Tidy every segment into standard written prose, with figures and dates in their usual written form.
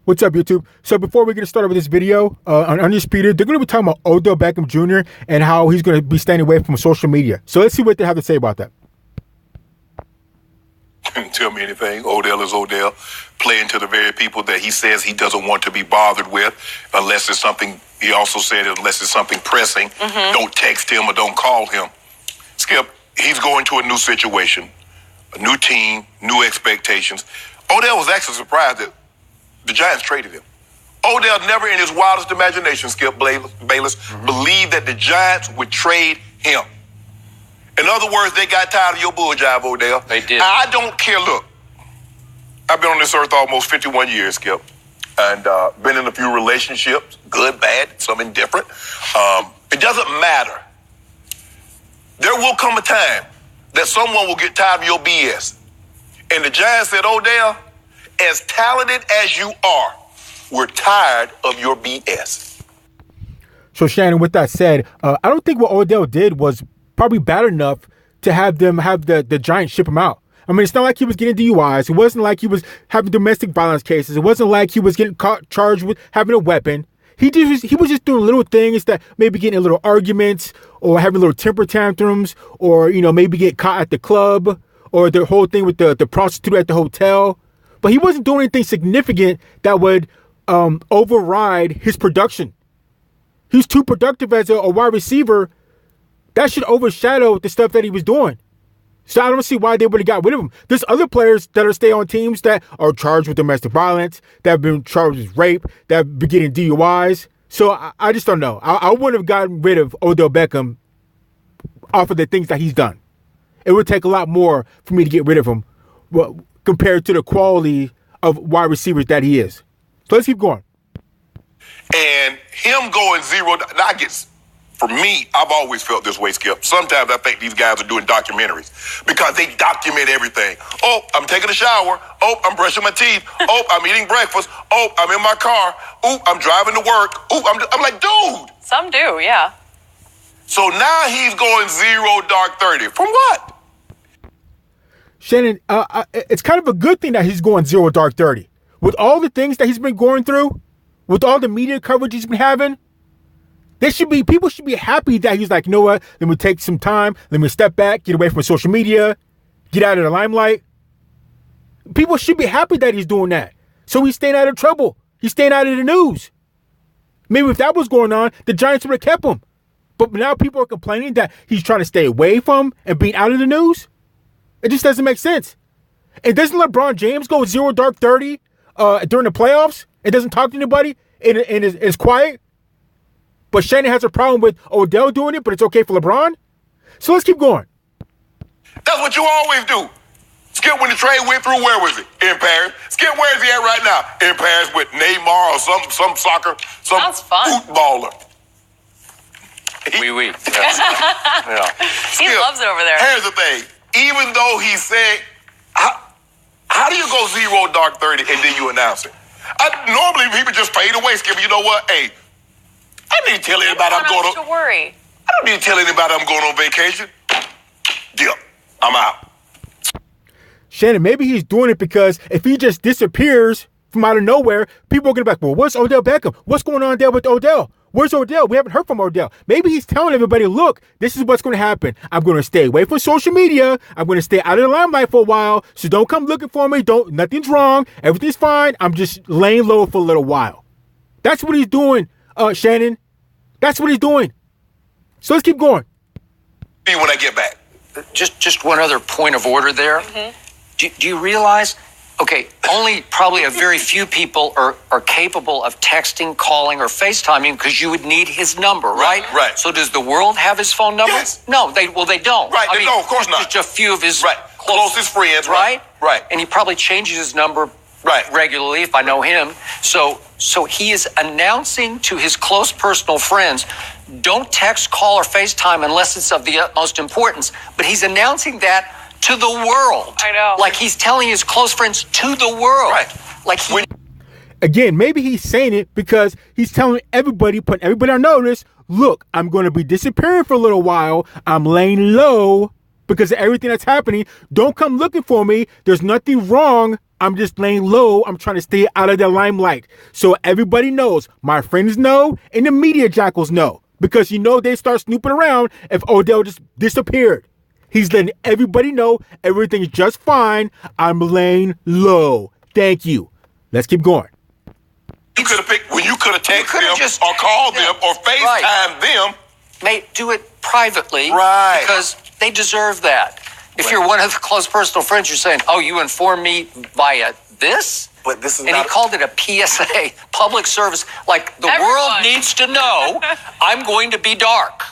What's up, YouTube? So before we get started with this video, on Undisputed, they're going to be talking about Odell Beckham Jr. and how he's going to be staying away from social media. So let's see what they have to say about that. Tell me anything. Odell is Odell, playing to the very people that he says he doesn't want to be bothered with, unless it's something, he also said, unless it's something pressing. Don't text him or don't call him. Skip, he's going to a new situation, a new team, new expectations. Odell was actually surprised that the Giants traded him. Odell never in his wildest imagination, Skip Bayless, believed that the Giants would trade him. In other words, they got tired of your bull jive, Odell. They did. I don't care. Look, I've been on this earth almost 51 years, Skip, and been in a few relationships, good, bad, some indifferent. It doesn't matter. There will come a time that someone will get tired of your BS. And the Giants said, Odell, as talented as you are, we're tired of your BS. So, Shannon, with that said, I don't think what Odell did was probably bad enough to have them have the Giants ship him out. I mean, it's not like he was getting DUIs. It wasn't like he was having domestic violence cases. It wasn't like he was getting charged with having a weapon. He was just doing little things that maybe getting in little arguments or having little temper tantrums or, maybe get caught at the club or the whole thing with the prostitute at the hotel. But he wasn't doing anything significant that would override his production. He's too productive as a wide receiver. That should overshadow the stuff that he was doing. So I don't see why they would have got rid of him. There's other players that are staying on teams that are charged with domestic violence, that have been charged with rape, that have been getting DUIs. So I just don't know. I wouldn't have gotten rid of Odell Beckham off of the things that he's done. It would take a lot more for me to get rid of him compared to the quality of wide receivers that he is. So let's keep going. And him going zero, for me, I've always felt this way, Skip. Sometimes I think these guys are doing documentaries because they document everything. Oh, I'm taking a shower. Oh, I'm brushing my teeth. Oh, I'm eating breakfast. Oh, I'm in my car. Oh, I'm driving to work. Oh, I'm like, dude. Some do, yeah. So now he's going 0 dark 30. From what? Shannon, it's kind of a good thing that he's going 0 dark 30. With all the things that he's been going through, with all the media coverage he's been having, people should be happy that he's like, you know what, let me take some time, let me step back, get away from social media, get out of the limelight. People should be happy that he's doing that. So he's staying out of trouble. He's staying out of the news. Maybe if that was going on, the Giants would have kept him. But now people are complaining that he's trying to stay away from and being out of the news. It just doesn't make sense. And doesn't LeBron James go 0 dark 30 during the playoffs and doesn't talk to anybody and is quiet? But Shannon has a problem with Odell doing it, but it's okay for LeBron? So let's keep going. That's what you always do. Skip, when the trade went through, where was it? In Paris. Skip, where is he at right now? In Paris with Neymar or some soccer, some footballer. Oui. Yeah. He loves it over there. Here's the thing. Even though he said, how do you go 0 dark 30 and then you announce it? Normally people just fade away, Skip. You know what? Hey, I don't need to tell anybody I'm going on. Worry. I don't need to tell anybody I'm going on vacation. Dip. I'm out. Shannon, maybe he's doing it because if he just disappears from out of nowhere, people are going to be like, well, what's Odell Beckham? What's going on there with Odell? Where's Odell? We haven't heard from Odell. Maybe he's telling everybody, look, this is what's going to happen. I'm going to stay away from social media. I'm going to stay out of the limelight for a while. So don't come looking for me. Nothing's wrong. Everything's fine. I'm just laying low for a little while. That's what he's doing, Shannon. That's what he's doing. So let's keep going. See you when I get back. Just one other point of order there. Do you realize, only probably a very few people are capable of texting, calling, or FaceTiming because you would need his number, right? Right. So does the world have his phone number? Yes. No, they don't. Right, no, of course not. Just a few of his closest friends, right? Right. And he probably changes his number regularly if I know him. So he is announcing to his close personal friends, don't text, call, or FaceTime unless it's of the utmost importance. But he's announcing that to the world. I know. Like he's telling his close friends to the world. Right. Like Again, maybe he's saying it because he's telling everybody, putting everybody on notice, look, I'm going to be disappearing for a little while. I'm laying low because of everything that's happening. Don't come looking for me. There's nothing wrong. I'm just laying low. I'm trying to stay out of the limelight. So everybody knows. My friends know, and the media jackals know. Because they start snooping around if Odell just disappeared. He's letting everybody know everything's just fine. I'm laying low. Thank you. Let's keep going. You could have picked when you could have texted them or called them or FaceTime them. Mate, do it privately. Right. Because they deserve that. If you're one of the close personal friends, you're saying, oh, you informed me via this? But this is and he called it a PSA, public service. Like, the world needs to know I'm going to be dark.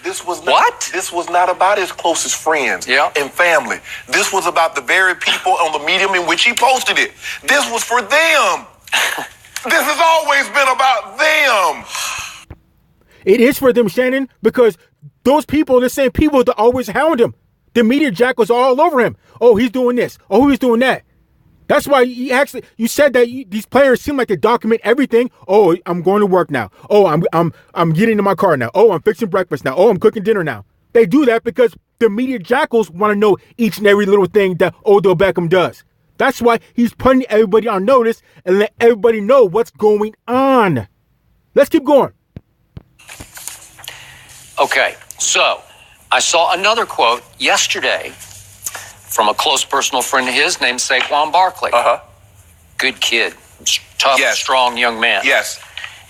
This was not, This was not about his closest friends and family. This was about the very people on the medium in which he posted it. This was for them. This has always been about them. It is for them, Shannon, because those people are the same people that always hound him. The media jackals are all over him. Oh, he's doing this. Oh, he's doing that. That's why you said that these players seem like they document everything. Oh, I'm going to work now. Oh, I'm getting in my car now. Oh, I'm fixing breakfast now. Oh, I'm cooking dinner now. They do that because the media jackals want to know each and every little thing that Odell Beckham does. That's why he's putting everybody on notice and let everybody know what's going on. Let's keep going. Okay, so I saw another quote yesterday from a close personal friend of his named Saquon Barkley. Good kid. Tough, strong young man. Yes.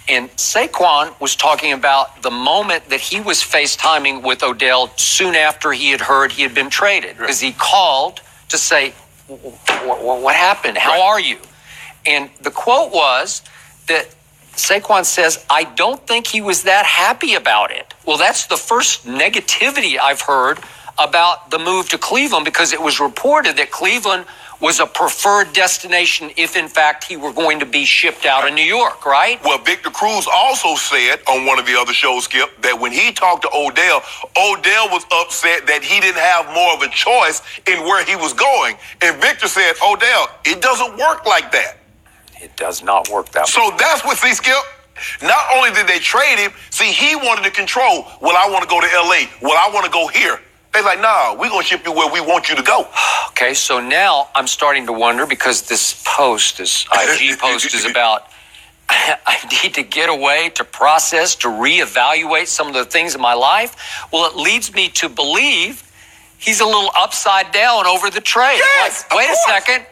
And Saquon was talking about the moment that he was FaceTiming with Odell soon after he had heard he had been traded. Because he called to say, what happened? How are you? And the quote was that Saquon says, I don't think he was that happy about it. Well, that's the first negativity I've heard about the move to Cleveland, because it was reported that Cleveland was a preferred destination if, in fact, he were going to be shipped out of New York, right? Well, Victor Cruz also said on one of the other shows, Skip, that when he talked to Odell, Odell was upset that he didn't have more of a choice in where he was going. And Victor said, Odell, it doesn't work like that. It does not work that way. So that's what, Skip, not only did they trade him, he wanted to control, well, I want to go to L.A., well, I want to go here. They're like, nah, we're going to ship you where we want you to go. Okay, so now I'm starting to wonder, because this IG post is about, I need to get away to process, to reevaluate some of the things in my life. Well, it leads me to believe he's a little upside down over the trade. Yes, like, wait a second.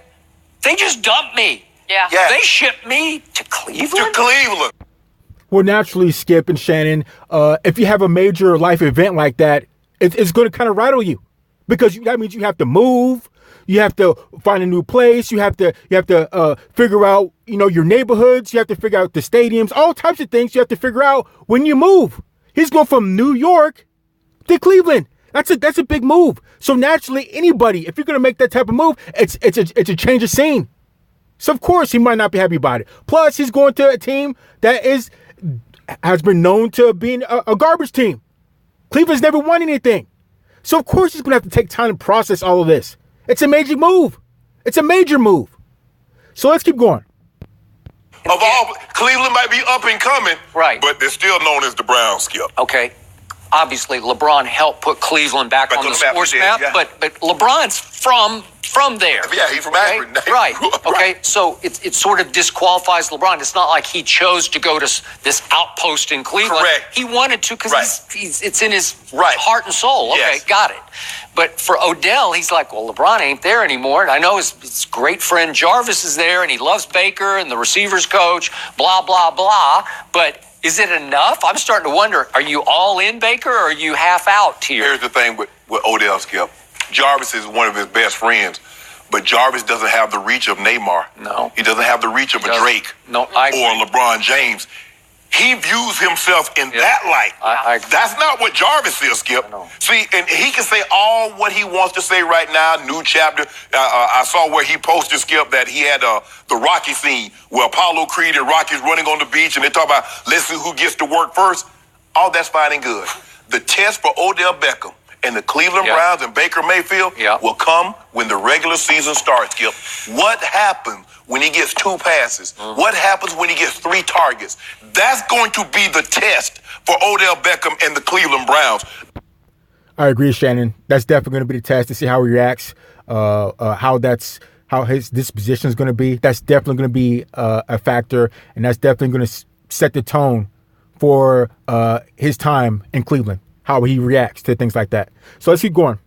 They just dumped me. Yeah. Yes. They shipped me to Cleveland? To Cleveland. Well, naturally, Skip and Shannon, if you have a major life event like that, it's going to kind of rattle you, because that means you have to move, you have to find a new place, you have to figure out your neighborhoods, you have to figure out the stadiums, all types of things you have to figure out when you move. He's going from New York to Cleveland. That's a big move. So naturally, anybody, if you're going to make that type of move, it's a change of scene. So of course he might not be happy about it. Plus, he's going to a team that has been known to being a garbage team. Cleveland's never won anything. So, of course, he's going to have to take time to process all of this. It's a major move. It's a major move. So, let's keep going. Of all, Cleveland might be up and coming, right? But they're still known as the Browns, Skip. Okay. Obviously, LeBron helped put Cleveland back on the sports map, but LeBron's from there. Yeah, he's from Akron. Right. Okay, so it sort of disqualifies LeBron. It's not like he chose to go to this outpost in Cleveland. Correct. He wanted to because it's in his heart and soul. Okay, Yes. got it. But for Odell, he's like, well, LeBron ain't there anymore. And I know his great friend Jarvis is there, and he loves Baker and the receivers coach, blah, blah, blah. But is it enough? I'm starting to wonder, are you all in, Baker, or are you half out here? Here's the thing with Odell, Skip. Jarvis is one of his best friends, but Jarvis doesn't have the reach of Neymar. No. He doesn't have the reach of a Drake or LeBron James. He views himself in that light. That's not what Jarvis is, Skip. See, and he can say all what he wants to say right now, new chapter. I saw where he posted, Skip, that he had the Rocky scene where Apollo Creed and Rocky's running on the beach, and they talk about, let's see who gets to work first. All that's fine and good. The test for Odell Beckham and the Cleveland Browns and Baker Mayfield will come when the regular season starts, Skip. What happens when he gets 2 passes? What happens when he gets 3 targets? That's going to be the test for Odell Beckham and the Cleveland Browns. I agree, Shannon. That's definitely going to be the test to see how he reacts, how his disposition is going to be. That's definitely going to be a factor, and that's definitely going to set the tone for his time in Cleveland, how he reacts to things like that. So let's keep going.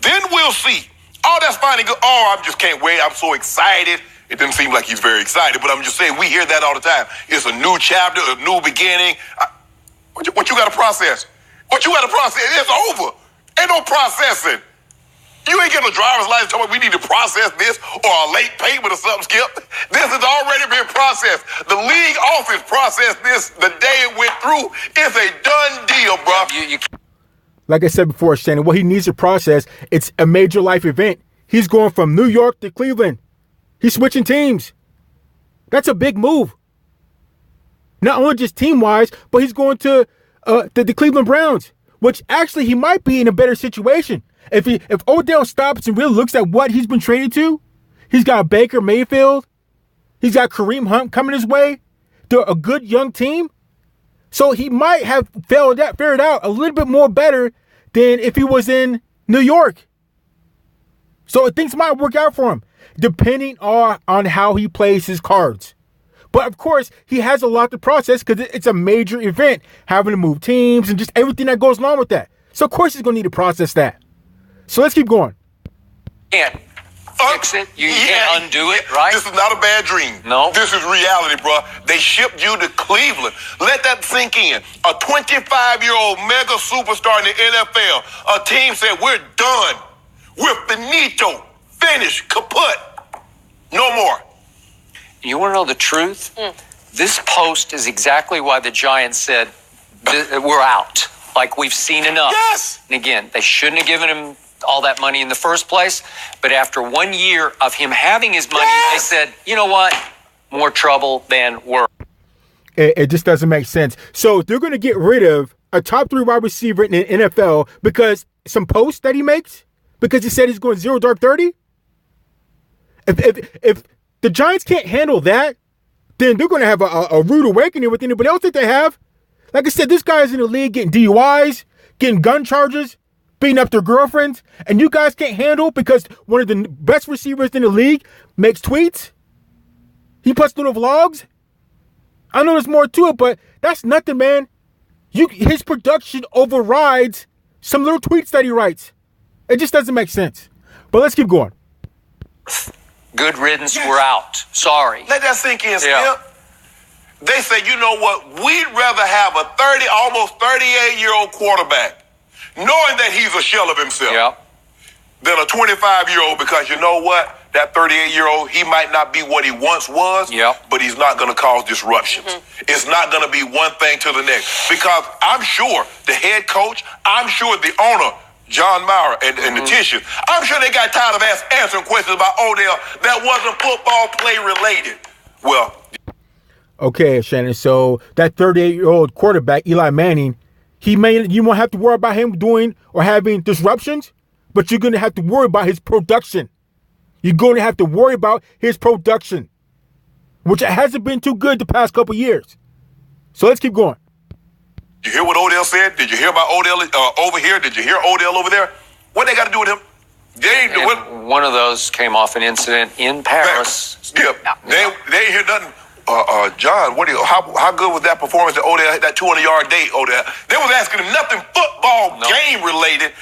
Then we'll see. Oh, that's fine and good. Oh, I just can't wait. I'm so excited. It doesn't seem like he's very excited, but I'm just saying we hear that all the time. It's a new chapter, a new beginning. What you got to process? What you got to process? It's over. Ain't no processing. You ain't getting a driver's license talking about we need to process this or a late payment or something, Skip. This has already been processed. The league office processed this the day it went through. It's a done deal, bro. Like I said before, Shannon, what he needs to process, it's a major life event. He's going from New York to Cleveland. He's switching teams. That's a big move. Not only just team-wise, but he's going to the Cleveland Browns, which actually he might be in a better situation. If Odell stops and really looks at what he's been traded to, he's got Baker Mayfield. He's got Kareem Hunt coming his way. They're a good young team. So he might have figured out a little bit more better than if he was in New York. So things might work out for him, depending on how he plays his cards. But of course, he has a lot to process because it's a major event, having to move teams and just everything that goes along with that. So of course he's going to need to process that. So let's keep going. Can't fix it. You can't undo it, right? This is not a bad dream. No. This is reality, bro. They shipped you to Cleveland. Let that sink in. A 25-year-old mega superstar in the NFL. A team said, we're done. We're finito. Finished. Kaput. No more. You want to know the truth? This post is exactly why the Giants said, we're out. Like, we've seen enough. Yes. And again, they shouldn't have given him all that money in the first place. But after 1 year of him having his money, they said, you know what? More trouble than work. It just doesn't make sense. So they're going to get rid of a top 3 wide receiver in the NFL because some posts that he makes? Because he said he's going 0 dark 30? If the Giants can't handle that, then they're going to have a rude awakening with anybody else that they have. Like I said, this guy's in the league getting DUIs, getting gun charges, beating up their girlfriends, and you guys can't handle because one of the best receivers in the league makes tweets. He puts little vlogs. I know there's more to it, but that's nothing, man. His production overrides some little tweets that he writes. It just doesn't make sense. But let's keep going. Good riddance, we're out. Sorry. Let that sink in, Skip. Yeah. They say, you know what? We'd rather have a almost 38-year-old quarterback, knowing that he's a shell of himself, than a 25-year-old because you know what? That 38-year-old, he might not be what he once was, but he's not going to cause disruptions. It's not going to be one thing to the next. Because I'm sure the head coach, I'm sure the owner, John Maurer and the Titians, I'm sure they got tired of answering questions about Odell that wasn't football play related. Well, okay, Shannon. So that 38-year-old quarterback, Eli Manning, you won't have to worry about him doing or having disruptions, but you're going to have to worry about his production. You're going to have to worry about his production, which hasn't been too good the past couple years. So let's keep going. You hear what Odell said? Did you hear about Odell over here? Did you hear Odell over there? What they got to do with him? One of those came off an incident in Paris. Skip. They ain't hear nothing. John, how good was that performance that Odell had, that 200-yard day, Odell? They was asking him nothing football game related.